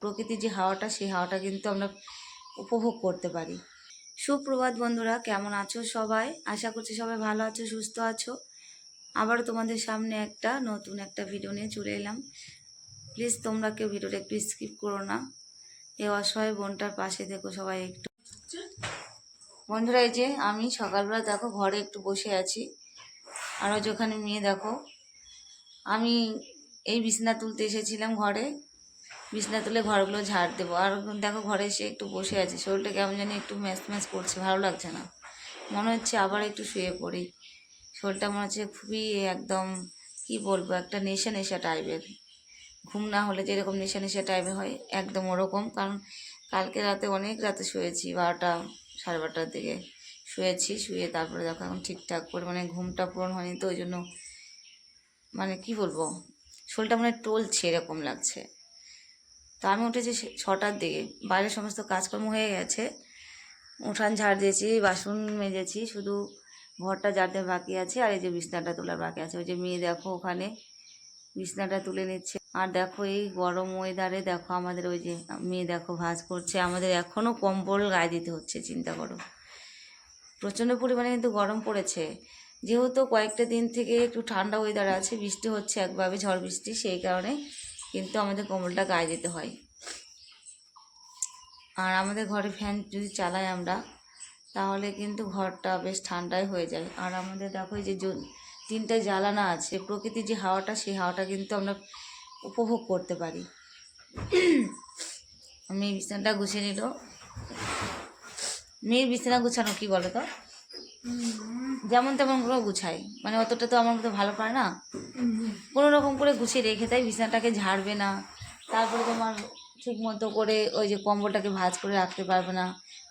প্রকৃতির যে হাওয়াটা, সেই হাওয়াটা কিন্তু আমরা উপভোগ করতে পারি। সুপ্রভাত বন্ধুরা, কেমন আছো সবাই? আশা করছি সবাই ভালো আছো, সুস্থ আছো। আবারও তোমাদের সামনে নতুন একটা ভিডিও নিয়ে চলে এলাম। প্লিজ তোমরা কেউ ভিডিওটা একটু স্কিপ করো না। এই অসহায় বোনটার পাশে দেখো সবাই একটু। বন্ধুরা, এই যে আমি সকালবেলা দেখো ঘরে একটু বসে আছি, আর ওখানে মেয়ে দেখো। আমি এই বিছানা তুলতে এসেছিলাম ঘরে, বিছানা তুলে ঘরগুলো ঝাড় দেবো, আর দেখো ঘরে এসে একটু বসে আছি। শরীরটা কেমন জানি একটু ম্যাচ ম্যাচ করছে, ভালো লাগছে না। মনে হচ্ছে আবার একটু শুয়ে পড়ি। শরীরটা মনে হচ্ছে খুবই একদম কি বলবো, একটা নেশা নেশা টাইপের। ঘুম না হলে যেরকম নেশা নেশা টাইপের হয়, একদম ওরকম। কারণ কালকে রাতে অনেক রাতে শুয়েছি, 12টা সাড়ে 12টার দিকে শুয়েছি। শুয়ে তারপরে দেখো এখন ঠিকঠাক করে মানে ঘুমটা পূরণ হয়নি, তো ওই জন্য মানে কি বলবো, শরীরটা মানে টলছে এরকম লাগছে। তো আমি উঠেছি 6টার দিকে, বাইরের সমস্ত কাজকর্ম হয়ে গেছে। উঠান ঝাড় দিয়েছি, বাসন মেজেছি, শুধু ঘরটা ঝাড় দেওয়া বাকি আছে। আর এই যে বিছনাটা তোলার বাকি আছে। ওই যে মেয়ে দেখো ওখানে বিছনাটা তুলে নিচ্ছে। আর দেখো এই গরম ওয়েদারে দেখো আমাদের ওই যে মেয়ে দেখো ভাঁজ করছে। আমাদের এখনও কম্বল গায়ে দিতে হচ্ছে, চিন্তা করো। প্রচণ্ড পরিমাণে কিন্তু গরম পড়েছে। যেহেতু কয়েকটা দিন থেকে একটু ঠান্ডা ওয়েদার আছে, বৃষ্টি হচ্ছে একভাবে, ঝড় বৃষ্টি, সেই কারণে কিন্তু আমাদের কম্বলটা গায়ে দিতে হয়। আর আমাদের ঘরে ফ্যান যদি চালাই আমরা, তাহলে কিন্তু ঘরটা বেশ ঠান্ডাই হয়ে যায়। আর আমাদের দেখো এই যে 3টে জ্বালানা আছে, প্রকৃতির যে হাওয়াটা, সেই হাওয়াটা কিন্তু আমরা উপভোগ করতে পারি। মেয়ে বিছানাটা গুছিয়ে নিল। মেয়ের বিছানা গুছানো কি বলো তো, যেমন তেমন করে গুছাই, মানে অতটা তো আমার মতো ভালো পারে না। কোনো রকম করে গুছিয়ে রেখে দেয়, বিছানাটাকে ঝাড়বে না। তারপরে তোমার ঠিক মতো করে ওই যে কম্বলটাকে ভাঁজ করে রাখতে পারবে না।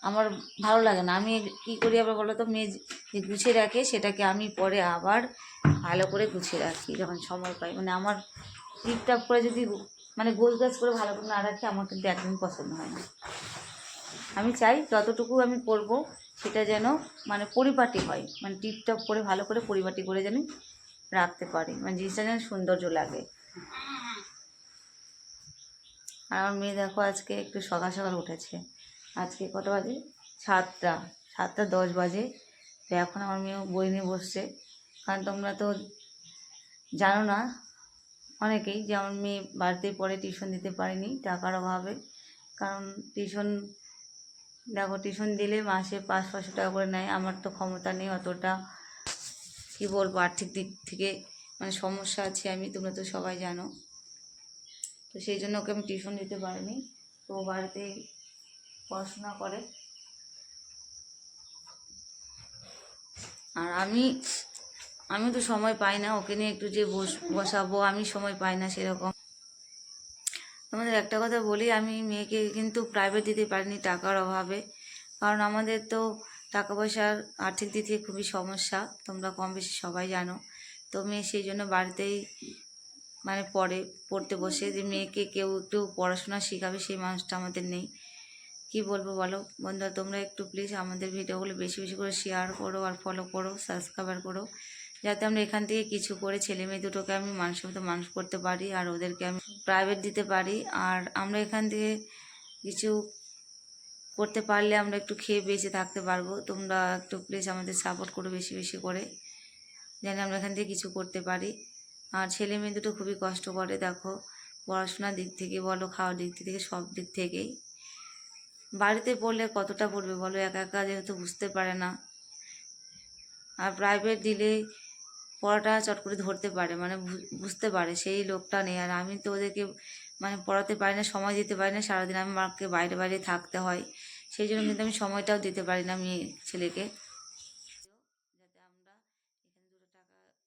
আমার ভালো লাগে না। আমি কী করি আবার বলো তো, মেয়ে যে গুছিয়ে রাখে সেটাকে আমি পরে আবার ভালো করে গুছিয়ে রাখি যখন সময় পাই। মানে আমার টিপটাপ করে যদি মানে গোছ গাছ করে ভালো করে না রাখি, আমার কিন্তু একদম পছন্দ হয় না। আমি চাই যতটুকু আমি করব সেটা যেন মানে পরিপাটি হয়, মানে টিপটপ করে ভালো করে পরিপাটি করে যেন রাখতে পারি, মানে জিনিসটা যেন সৌন্দর্য লাগে। আর আমার মেয়ে দেখো আজকে একটু সকাল সকাল উঠেছে। আজকে কটা বাজে? 7টা 10 বাজে। তো এখন আমার মেয়েও বই নিয়ে বসছে। কারণ তোমরা তো জানো না অনেকেই যে আমার মেয়ে বাড়িতেই পড়ে, টিউশন দিতে পারিনি টাকার অভাবে। কারণ টিউশন দিলে মাসে 500-500 টাকা করে নেয়। আমার তো ক্ষমতা নেই অতটা, কী বলবো, আর্থিক দিক থেকে মানে সমস্যা আছে আমি, তোমরা তো সবাই জানো। তো সেই জন্য ওকে আমি টিউশন দিতে পারিনি। তো বাড়িতে পড়াশোনা করে। আর আমি তো সময় পাই না ওকে নিয়ে একটু যে বসাবো, আমি সময় পাই না সেরকম। তোমাদের একটা কথা বলি, আমি মেয়েকে কিন্তু প্রাইভেট দিতে পারিনি টাকার অভাবে। কারণ আমাদের তো টাকা পয়সার আর্থিক দিক থেকে খুবই সমস্যা, তোমরা কম বেশি সবাই জানো। তো মেয়ে সেই জন্য বাড়িতেই মানে পড়তে বসে, যে মেয়েকে কেউ একটু পড়াশোনা শেখাবে সেই মানুষটা আমাদের নেই। কি বলবো বলো বন্ধুরা, তোমরা একটু প্লিজ আমাদের ভিডিওগুলো বেশি বেশি করে শেয়ার করো, আর ফলো করো, সাবস্ক্রাইব করো, যাতে আমরা এখান থেকে কিছু করে ছেলে মেয়ে দুটোকে আমি মানুষের মতো মানুষ করতে পারি, আর ওদেরকে আমি প্রাইভেট দিতে পারি। আর আমরা এখান থেকে কিছু করতে পারলে আমরা একটু খেয়ে বেঁচে থাকতে পারবো। তোমরা একটু প্লিজ আমাদের সাপোর্ট করো বেশি বেশি করে, যেন আমরা এখান থেকে কিছু করতে পারি। আর ছেলে মেয়ে দুটো খুবই কষ্ট করে দেখো, পড়াশোনার দিক থেকে বলো, খাওয়ার দিক থেকে, সব দিক থেকেই। বাড়িতে পড়লে কতটা পড়বে বলো, একা একা যেহেতু বুঝতে পারে না। আর প্রাইভেট দিলে পড়াটা চট করে ধরতে পারে, মানে বুঝতে পারে, সেই লোকটা নেই। আর আমি তো ওদেরকে মানে পড়াতে পারি না, সময় দিতে পারি না। সারাদিন আমি মাকে বাইরে বাইরে থাকতে হয়, সেই জন্য কিন্তু আমি সময়টাও দিতে পারি না মেয়ে ছেলেকে। যাতে আমরা এখানে দুটো টাকা তোমাদের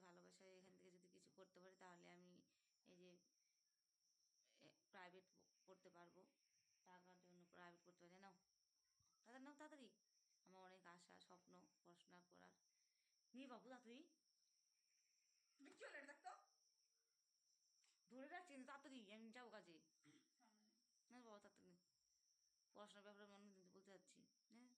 ভালোবাসায় এখান থেকে যদি কিছু করতে পারি, তাহলে আমি এই যে প্রাইভেট পড়তে পারবো। টাকার জন্য প্রাইভেট পড়তে পারি নাও, তাদের নাও তাড়াতাড়ি। আমার অনেক আশা স্বপ্ন পড়াশোনা করার। নিয়ে বাবু তাড়াতাড়ি ধরে রাখছি, তাড়াতাড়ি আমি যাবো কাজে। না বাবা তাড়াতাড়ি, পড়াশোনার ব্যাপারে মনে বলতে চাচ্ছি। হ্যাঁ